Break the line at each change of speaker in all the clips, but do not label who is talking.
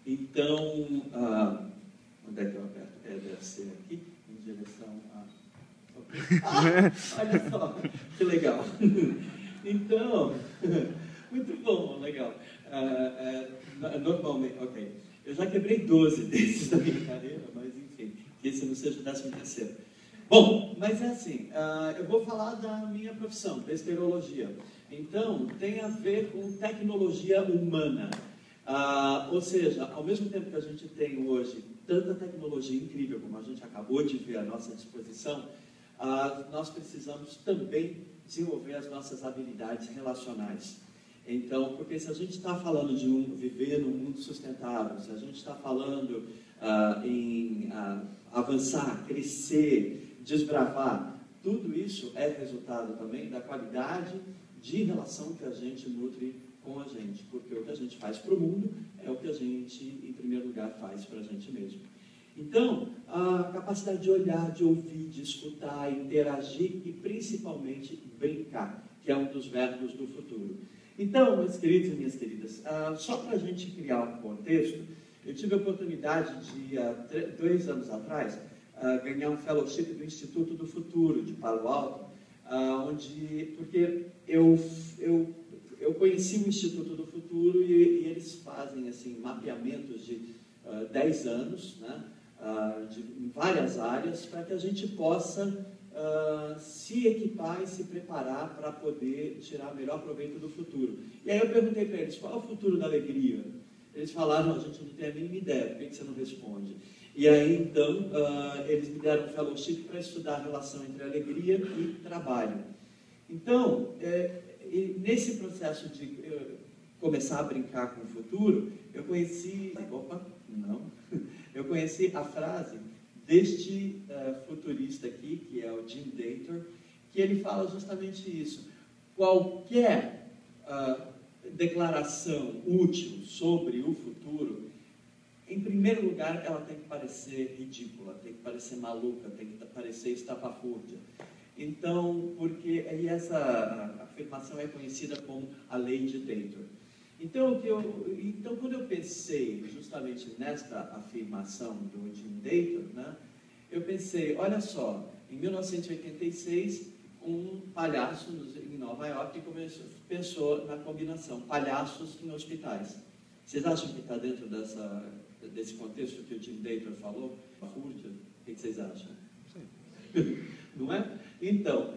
Então, onde é que eu aperto? Deve ser aqui, em direção a... olha só, que legal. Então, muito bom, legal. Normalmente, ok. Eu já quebrei 12 desses da minha carreira, mas enfim, que esse não seja o 13º. Bom, mas é assim, eu vou falar da minha profissão, besteirologia. Então, tem a ver com tecnologia humana. Ou seja, ao mesmo tempo que a gente tem hoje tanta tecnologia incrível, como a gente acabou de ver à nossa disposição, nós precisamos também desenvolver as nossas habilidades relacionais. Então, porque se a gente está falando de viver num mundo sustentável, se a gente está falando em avançar, crescer, desbravar, tudo isso é resultado também da qualidade de relação que a gente nutre com a gente, porque o que a gente faz para o mundo é o que a gente, em primeiro lugar, faz para a gente mesmo. Então, a capacidade de olhar, de ouvir, de escutar, interagir e, principalmente, brincar, que é um dos verbos do futuro. Então, meus queridos e minhas queridas, só para a gente criar um contexto, eu tive a oportunidade de, 2 anos atrás, ganhar um fellowship do Instituto do Futuro, de Palo Alto, porque eu conheci o Instituto do Futuro e eles fazem assim, mapeamentos de 10 anos, né, em várias áreas, para que a gente possa se equipar e se preparar para poder tirar o melhor proveito do futuro. E aí eu perguntei para eles, qual é o futuro da alegria? Eles falaram, a gente não tem a mínima ideia, por que você não responde? E aí, então, eles me deram um fellowship para estudar a relação entre alegria e trabalho. Então, nesse processo de começar a brincar com o futuro, eu conheci a frase deste futurista aqui, que é o Jim Dator, que ele fala justamente isso. Qualquer declaração útil sobre o futuro, em primeiro lugar, ela tem que parecer ridícula, tem que parecer maluca, tem que parecer estapafúrdia. Então, essa afirmação é conhecida como a lei de Dator. Então, quando eu pensei justamente nesta afirmação do Jim Dator, né, eu pensei, olha só, em 1986, um palhaço em Nova York pensou na combinação palhaços em hospitais. Vocês acham que está dentro desse contexto que o Jim Dator falou? Fúrdia? O que vocês acham? Sim. Não é? Então,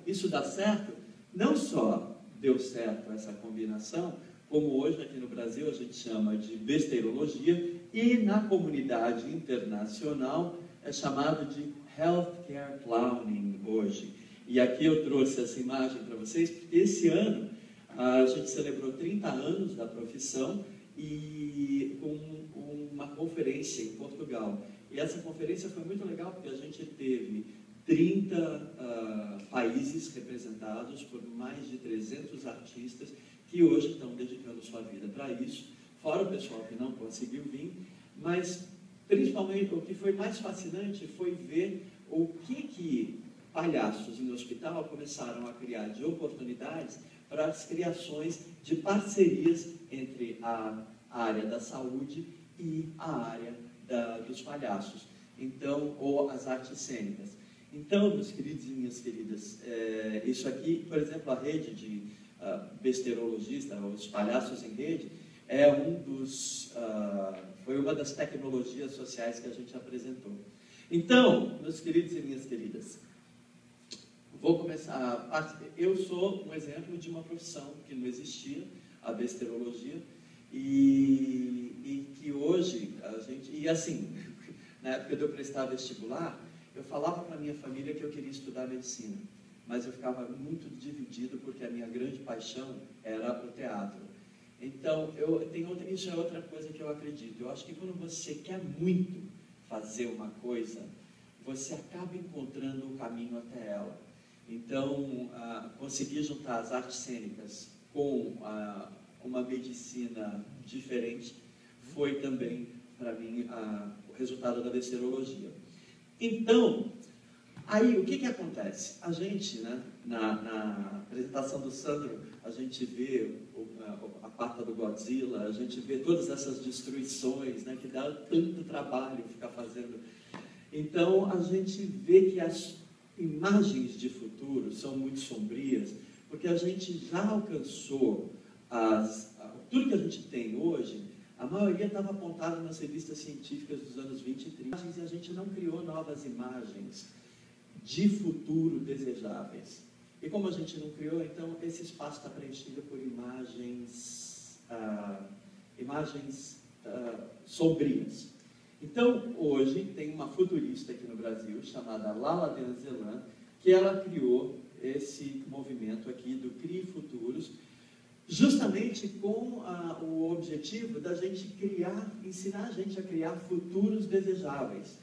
isso dá certo? Não só deu certo essa combinação, como hoje aqui no Brasil a gente chama de besteirologia, e na comunidade internacional é chamado de healthcare clowning hoje. E aqui eu trouxe essa imagem para vocês, porque esse ano a gente celebrou 30 anos da profissão e com uma conferência em Portugal. E essa conferência foi muito legal, porque a gente teve 30 países representados por mais de 300 artistas que hoje estão dedicando sua vida para isso, fora o pessoal que não conseguiu vir, mas principalmente o que foi mais fascinante foi ver o que palhaços em hospital começaram a criar de oportunidades para as criações de parcerias entre a área da saúde e a área dos palhaços, então, ou as artes cênicas. Então, meus queridos e minhas queridas, isso aqui, por exemplo, a rede de besteirologistas, os palhaços em rede, foi uma das tecnologias sociais que a gente apresentou. Então, meus queridos e minhas queridas, vou começar. Eu sou um exemplo de uma profissão que não existia, a besteirologia, e que hoje a gente... E assim, na época de eu prestar vestibular, eu falava para a minha família que eu queria estudar medicina, mas eu ficava muito dividido porque a minha grande paixão era o teatro. Então, isso é outra coisa que eu acredito. Eu acho que quando você quer muito fazer uma coisa, você acaba encontrando o caminho até ela. Então, conseguir juntar as artes cênicas com uma medicina diferente foi também, para mim, o resultado da besteirologia. Então, aí o que acontece? A gente, né, na apresentação do Sandro, a gente vê a pata do Godzilla, a gente vê todas essas destruições, né, que dá tanto trabalho ficar fazendo. Então, a gente vê que as imagens de futuro são muito sombrias, porque a gente já alcançou tudo que a gente tem hoje. A maioria estava apontada nas revistas científicas dos anos 20 e 30, e a gente não criou novas imagens de futuro desejáveis. E como a gente não criou, então esse espaço está preenchido por imagens sombrias. Então, hoje, tem uma futurista aqui no Brasil, chamada Lala Denzelan, que ela criou esse movimento aqui do Crie Futuros, justamente com o objetivo da gente ensinar a gente a criar futuros desejáveis.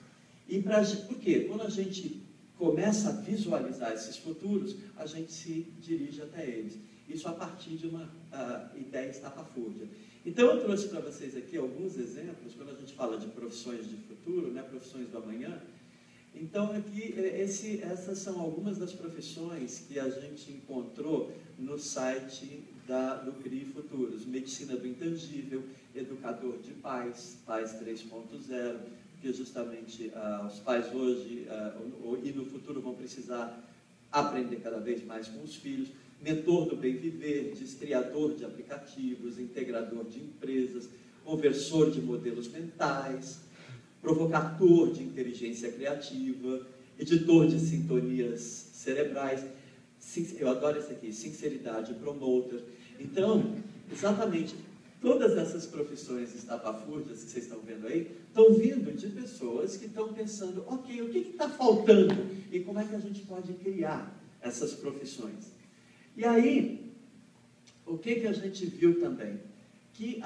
Por quê? Quando a gente começa a visualizar esses futuros, a gente se dirige até eles. Isso a partir de uma ideia estapafúrdia. Então, eu trouxe para vocês aqui alguns exemplos, quando a gente fala de profissões de futuro, né, profissões do amanhã. Então, aqui, essas são algumas das profissões que a gente encontrou no site do CRI Futuros. Medicina do intangível, educador de pais, pais 3.0, que justamente os pais hoje e no futuro vão precisar aprender cada vez mais com os filhos. Mentor do bem viver, destriador de aplicativos, integrador de empresas, conversor de modelos mentais, provocator de inteligência criativa, editor de sintonias cerebrais. Eu adoro esse aqui, sinceridade promoter. Então, exatamente, todas essas profissões estapafúrdias que vocês estão vendo aí, estão vindo de pessoas que estão pensando, ok, o que está faltando? E como é que a gente pode criar essas profissões? E aí, o que a gente viu também? Que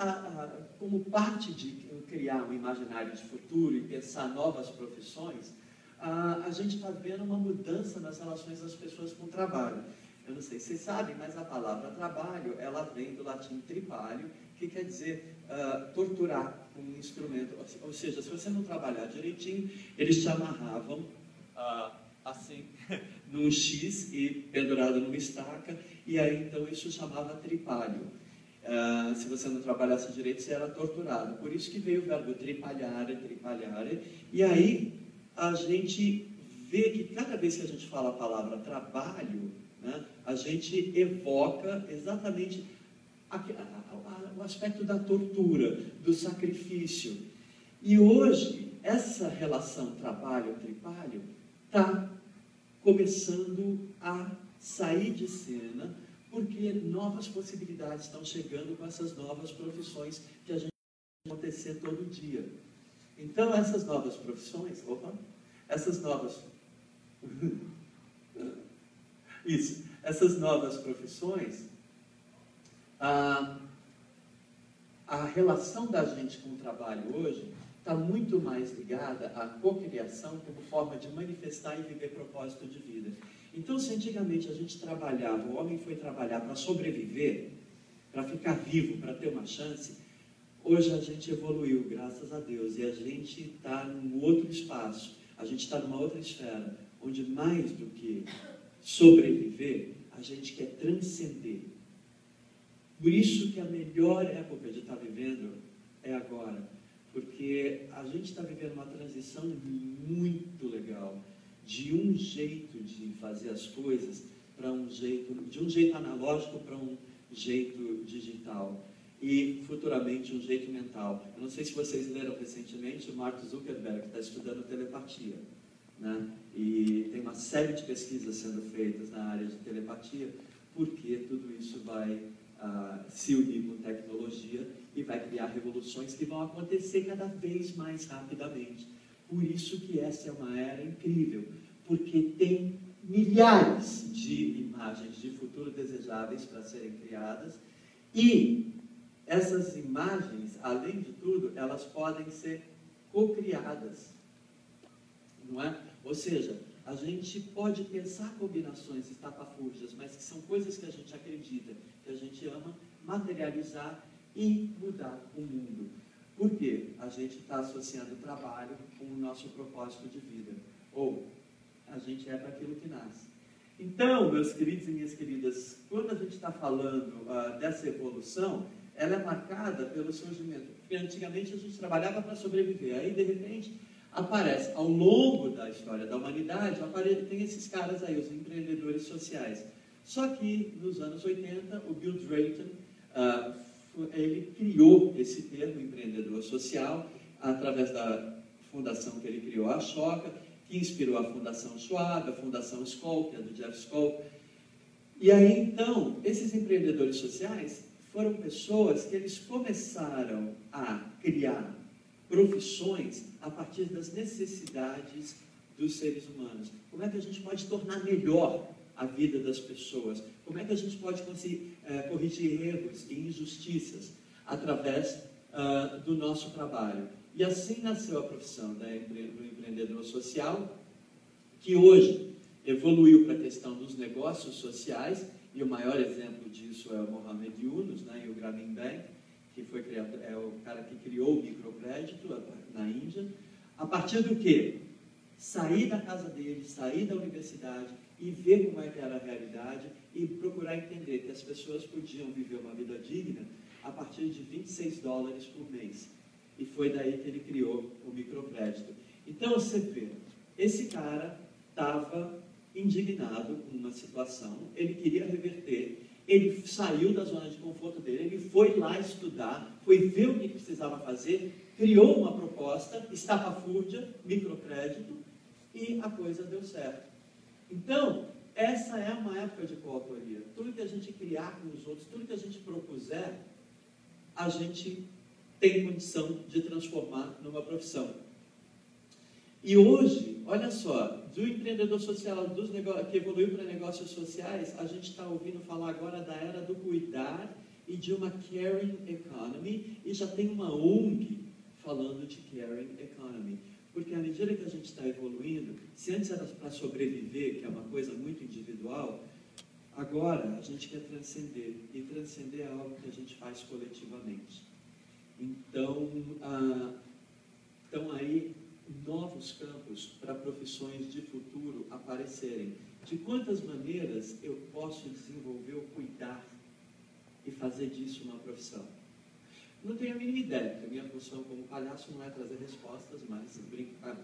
como parte de criar um imaginário de futuro e pensar novas profissões, a gente está vendo uma mudança nas relações das pessoas com o trabalho. Eu não sei se vocês sabem, mas a palavra trabalho, ela vem do latim tripalho, que quer dizer torturar com um instrumento. Ou seja, se você não trabalhar direitinho, eles te amarravam assim, num X e pendurado numa estaca, e aí então isso chamava tripalho. Se você não trabalhasse direito, você era torturado. Por isso que veio o verbo tripalhare, tripalhare, e aí a gente vê que cada vez que a gente fala a palavra trabalho, né, a gente evoca exatamente o aspecto da tortura, do sacrifício. E hoje, essa relação trabalho-tripalho está começando a sair de cena, porque novas possibilidades estão chegando com essas novas profissões que a gente vai acontecer todo dia. Então, essas novas profissões, essas novas profissões, a relação da gente com o trabalho hoje está muito mais ligada à cocriação como forma de manifestar e viver propósito de vida. Então, se antigamente a gente trabalhava, o homem foi trabalhar para sobreviver, para ficar vivo, para ter uma chance, hoje a gente evoluiu, graças a Deus, e a gente está num outro espaço, a gente está numa outra esfera, onde mais do que sobreviver, a gente quer transcender. Por isso que a melhor época de estar vivendo é agora, porque a gente está vivendo uma transição muito legal, de um jeito de fazer as coisas de um jeito analógico para um jeito digital e futuramente um jeito mental. Eu não sei se vocês leram recentemente o Mark Zuckerberg, que está estudando telepatia, né? E tem uma série de pesquisas sendo feitas na área de telepatia, porque tudo isso vai se unir com tecnologia e vai criar revoluções que vão acontecer cada vez mais rapidamente. Por isso que essa é uma era incrível, porque tem milhares de imagens de futuro desejáveis para serem criadas, e essas imagens, além de tudo, elas podem ser cocriadas, não é? Ou seja, a gente pode pensar combinações estapafúrdias, mas que são coisas que a gente acredita, que a gente ama, materializar e mudar o mundo. Por quê? A gente está associando o trabalho com o nosso propósito de vida. Ou a gente é para aquilo que nasce. Então, meus queridos e minhas queridas, quando a gente está falando dessa evolução, ela é marcada pelo surgimento. Porque antigamente a gente trabalhava para sobreviver, aí de repente aparece, ao longo da história da humanidade, tem esses caras aí, os empreendedores sociais. Só que nos anos 80, o Bill Drayton, ele criou esse termo empreendedor social através da fundação que ele criou, a Choca, que inspirou a Fundação Schwab, a Fundação Skoll, que é do Jeff Skoll. E aí, então, esses empreendedores sociais foram pessoas que eles começaram a criar profissões a partir das necessidades dos seres humanos. Como é que a gente pode tornar melhor a vida das pessoas? Como é que a gente pode conseguir corrigir erros e injustiças através do nosso trabalho? E assim nasceu a profissão do empreendedor social, que hoje evoluiu para a questão dos negócios sociais, e o maior exemplo disso é o Mohamed Yunus, né, e o Grameen Bank, que foi criado, é o cara que criou o microcrédito na Índia, a partir do quê? Sair da casa dele, sair da universidade e ver como é que era a realidade e procurar entender que as pessoas podiam viver uma vida digna a partir de $26 por mês. E foi daí que ele criou o microcrédito. Então, você vê, esse cara estava indignado com uma situação, ele queria reverter, ele saiu da zona de conforto dele, ele foi lá estudar, foi ver o que precisava fazer, criou uma proposta, estapafúrdia, microcrédito, e a coisa deu certo. Então, essa é uma época de coautoria. Tudo que a gente criar com os outros, tudo que a gente propuser, a gente tem condição de transformar numa profissão. E hoje, olha só, do empreendedor social que evoluiu para negócios sociais, a gente está ouvindo falar agora da era do cuidar e de uma caring economy, e já tem uma ONG falando de caring economy. Porque à medida que a gente está evoluindo, se antes era para sobreviver, que é uma coisa muito individual, agora a gente quer transcender, e transcender é algo que a gente faz coletivamente. Então, estão aí novos campos para profissões de futuro aparecerem. De quantas maneiras eu posso desenvolver o cuidar e fazer disso uma profissão? Não tenho a mínima ideia, porque a minha função como palhaço não é trazer respostas, mas brincar,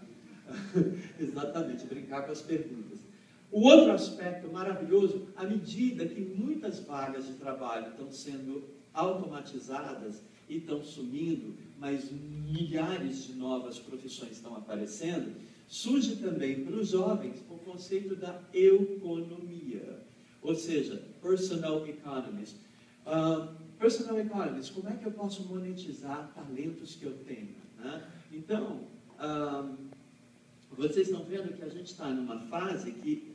exatamente, brincar com as perguntas. O outro aspecto maravilhoso, à medida que muitas vagas de trabalho estão sendo automatizadas e estão sumindo, mas milhares de novas profissões estão aparecendo, surge também para os jovens o conceito da economia, ou seja, personal economist. Personal economist, como é que eu posso monetizar talentos que eu tenho? Né? Então, vocês estão vendo que a gente está numa fase que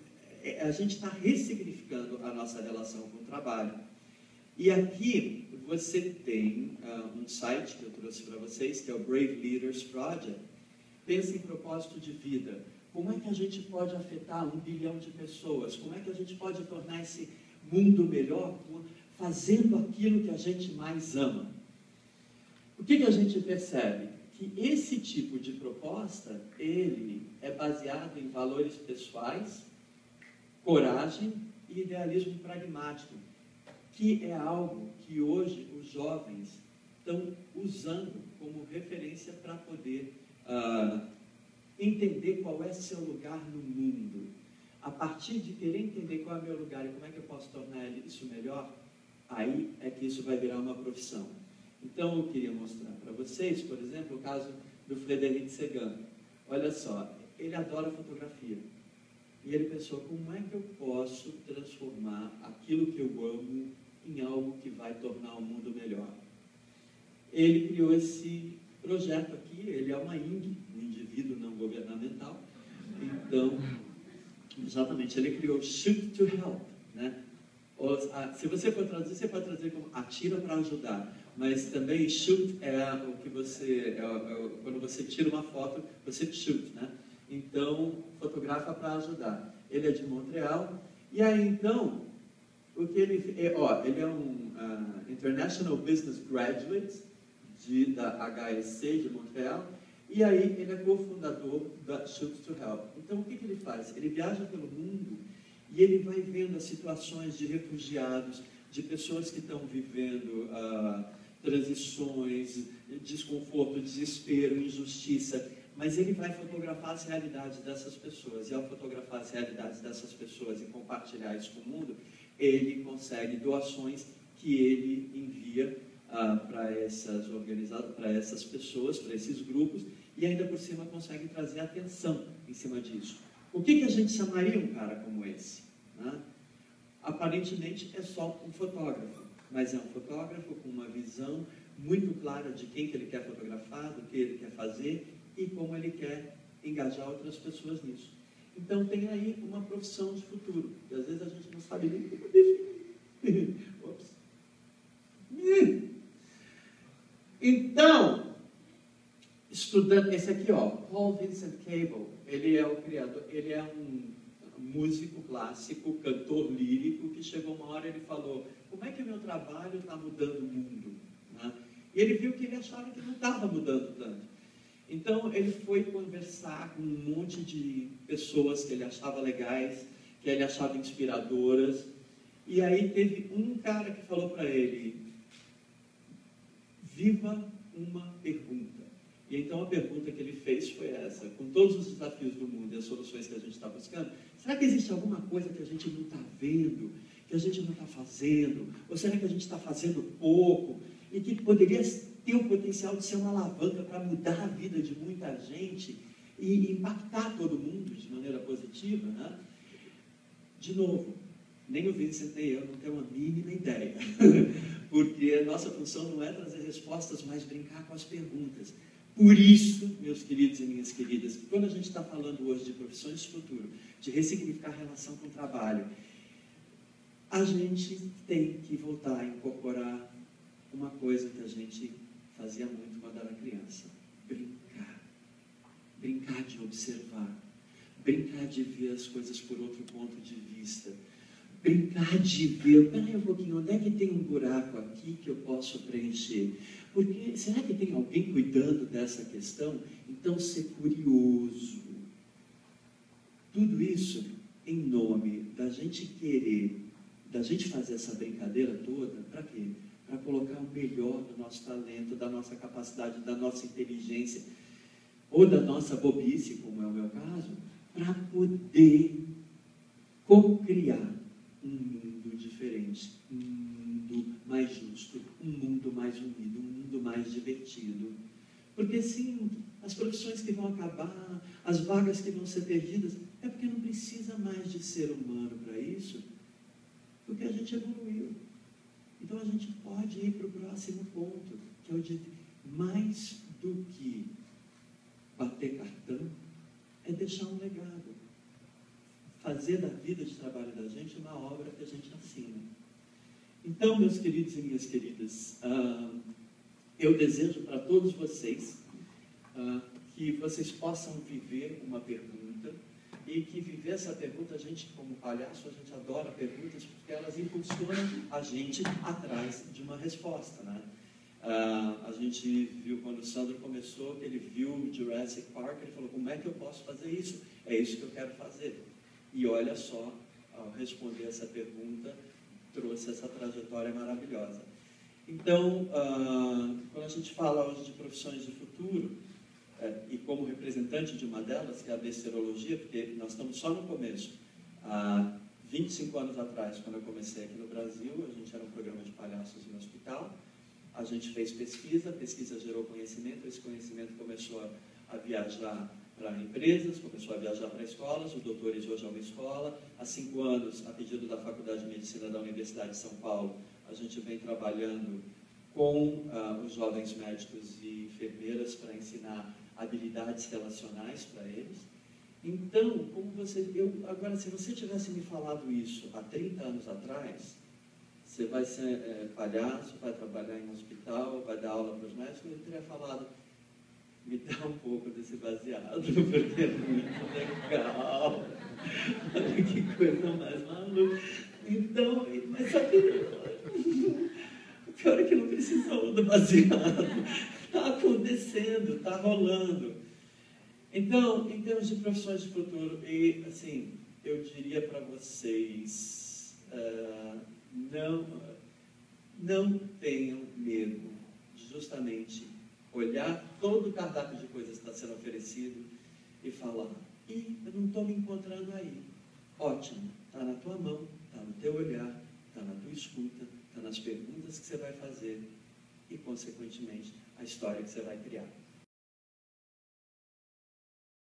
a gente está ressignificando a nossa relação com o trabalho. E aqui você tem um site que eu trouxe para vocês, que é o Brave Leaders Project. Pensa em propósito de vida. Como é que a gente pode afetar 1 bilhão de pessoas? Como é que a gente pode tornar esse mundo melhor fazendo aquilo que a gente mais ama? O que a gente percebe? Que esse tipo de proposta, ele é baseado em valores pessoais, coragem e idealismo pragmático, que é algo que hoje os jovens estão usando como referência para poder entender qual é seu lugar no mundo. A partir de querer entender qual é o meu lugar e como é que eu posso tornar isso melhor, aí é que isso vai virar uma profissão. Então, eu queria mostrar para vocês, por exemplo, o caso do Frederic Segan. Olha só, ele adora fotografia. E ele pensou, como é que eu posso transformar aquilo que eu amo em algo que vai tornar o mundo melhor? Ele criou esse projeto aqui, ele é uma ING, um indivíduo não governamental. Então, exatamente, ele criou Shoot to Help, né? Se você for traduzir, você pode traduzir como atira para ajudar, mas também shoot é o que quando você tira uma foto, você shoot, né? Então, fotografa para ajudar. Ele é de Montreal, e aí então, o que ele é um International Business Graduate da HSC de Montreal, e aí ele é cofundador da Shoot to Help. Então, o que ele faz? Ele viaja pelo mundo E ele vai vendo as situações de refugiados, de pessoas que estão vivendo transições, desconforto, desespero, injustiça, mas ele vai fotografar as realidades dessas pessoas, e ao fotografar as realidades dessas pessoas e compartilhar isso com o mundo, ele consegue doações que ele envia para essas pessoas, para esses grupos, e ainda por cima consegue trazer atenção em cima disso. O que a gente chamaria um cara como esse? Né? Aparentemente é só um fotógrafo, mas é um fotógrafo com uma visão muito clara de quem que ele quer fotografar, do que ele quer fazer e como ele quer engajar outras pessoas nisso. Então tem aí uma profissão de futuro, que às vezes a gente não sabe nem como definir. Ops. Então, estudando, esse aqui, ó, Paul Vincent Cable, ele é o criador, ele é um músico clássico, cantor lírico, que chegou uma hora e ele falou, como é que o meu trabalho está mudando o mundo? Né? E ele viu que ele achava que não estava mudando tanto. Então, ele foi conversar com um monte de pessoas que ele achava legais, que ele achava inspiradoras, e aí teve um cara que falou para ele, viva uma pergunta. E então a pergunta que ele fez foi essa, com todos os desafios do mundo e as soluções que a gente está buscando, será que existe alguma coisa que a gente não está vendo, que a gente não está fazendo, ou será que a gente está fazendo pouco, e que poderia ter o potencial de ser uma alavanca para mudar a vida de muita gente e impactar todo mundo de maneira positiva, né? De novo, nem o Vincent nem eu não temos a mínima ideia, porque a nossa função não é trazer respostas, mas brincar com as perguntas. Por isso, meus queridos e minhas queridas, quando a gente está falando hoje de profissões de futuro, de ressignificar a relação com o trabalho, a gente tem que voltar a incorporar uma coisa que a gente fazia muito quando era criança: brincar. Brincar de observar. Brincar de ver as coisas por outro ponto de vista. Brincar de ver, peraí um pouquinho, onde é que tem um buraco aqui que eu posso preencher? Porque, será que tem alguém cuidando dessa questão? Então, ser curioso. Tudo isso em nome da gente querer, da gente fazer essa brincadeira toda, para quê? Para colocar o melhor do nosso talento, da nossa capacidade, da nossa inteligência, ou da nossa bobice, como é o meu caso, para poder co-criar um mundo diferente, um mundo mais justo, um mundo mais unido, um mundo mais divertido. Porque sim, as profissões que vão acabar, as vagas que vão ser perdidas, é porque não precisa mais de ser humano para isso, porque a gente evoluiu. Então a gente pode ir para o próximo ponto, que é o de mais do que bater cartão, é deixar um legado. Fazer da vida de trabalho da gente uma obra que a gente assina. Então, meus queridos e minhas queridas, eu desejo para todos vocês que vocês possam viver uma pergunta, e que viver essa pergunta, a gente como palhaço, a gente adora perguntas, porque elas impulsionam a gente atrás de uma resposta, né? A gente viu quando o Sandro começou, que ele viu Jurassic Park, ele falou, como é que eu posso fazer isso? É isso que eu quero fazer. E olha só, ao responder essa pergunta, trouxe essa trajetória maravilhosa. Então, quando a gente fala hoje de profissões de futuro, e como representante de uma delas, que é a besterologia, porque nós estamos só no começo. Há 25 anos atrás, quando eu comecei aqui no Brasil, a gente era um programa de palhaços em hospital, a gente fez pesquisa, a pesquisa gerou conhecimento, esse conhecimento começou a viajar para empresas, começou a viajar para escolas, o Doutores hoje é uma escola. Há 5 anos, a pedido da Faculdade de Medicina da Universidade de São Paulo, a gente vem trabalhando com os jovens médicos e enfermeiras para ensinar habilidades relacionais para eles. Então, agora, se você tivesse me falado isso há 30 anos atrás, você vai ser palhaço, vai trabalhar em um hospital, vai dar aula para os médicos, eu teria falado, me dá um pouco desse baseado, porque é muito legal. Olha que coisa mais maluca. Então, mas só que o pior é que não precisou do baseado. Está acontecendo, está rolando. Então, em termos de profissões de futuro, e assim, eu diria para vocês, não tenham medo de justamente olhar todo o cardápio de coisas que está sendo oferecido e falar, eu não estou me encontrando aí. Ótimo, está na tua mão, está no teu olhar, está na tua escuta, está nas perguntas que você vai fazer e, consequentemente, a história que você vai criar.